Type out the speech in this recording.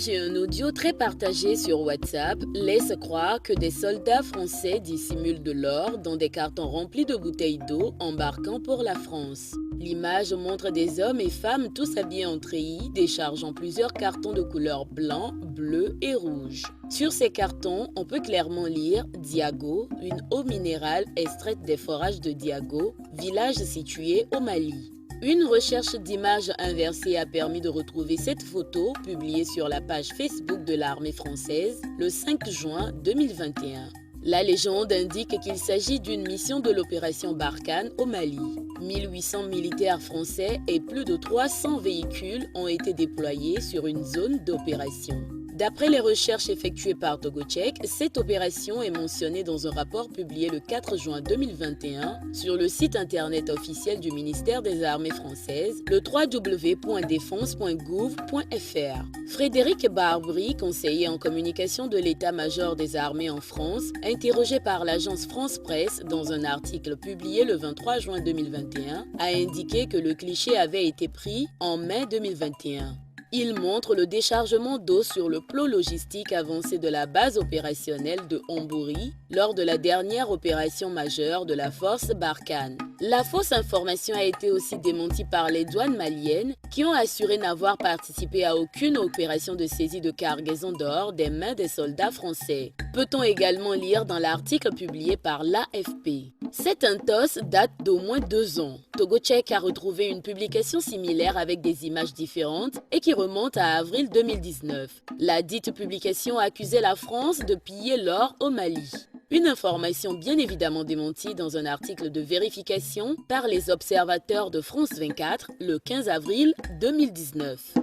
image et un audio très partagés sur WhatsApp laissent croire que des soldats français dissimulent de l'or dans des cartons remplis de bouteilles d'eau embarquant pour la France. L'image montre des hommes et femmes tous habillés en treillis déchargeant plusieurs cartons de couleur blanc, bleu et rouge. Sur ces cartons, on peut clairement lire Diago, une eau minérale extraite des forages de Diago, village situé au Mali. Une recherche d'images inversées a permis de retrouver cette photo publiée sur la page Facebook de l'armée française le 5 juin 2021. La légende indique qu'il s'agit d'une mission de l'opération Barkhane au Mali. 1800 militaires français et plus de 300 véhicules ont été déployés sur une zone d'opération. D'après les recherches effectuées par Togocheck, cette opération est mentionnée dans un rapport publié le 4 juin 2021 sur le site internet officiel du ministère des Armées françaises, le www.défense.gouv.fr. Frédéric Barbry, conseiller en communication de l'état-major des armées en France, interrogé par l'agence France Presse dans un article publié le 23 juin 2021, a indiqué que le cliché avait été pris en mai 2021. Il montre le déchargement d'eau sur le plot logistique avancé de la base opérationnelle de Ombouri lors de la dernière opération majeure de la force Barkhane. La fausse information a été aussi démentie par les douanes maliennes qui ont assuré n'avoir participé à aucune opération de saisie de cargaison d'or des mains des soldats français. Peut-on également lire dans l'article publié par l'AFP. Cette entorse date d'au moins 2 ans. Togocheck a retrouvé une publication similaire avec des images différentes et qui remonte à avril 2019. La dite publication accusait la France de piller l'or au Mali. Une information bien évidemment démentie dans un article de vérification par les observateurs de France 24 le 15 avril 2019.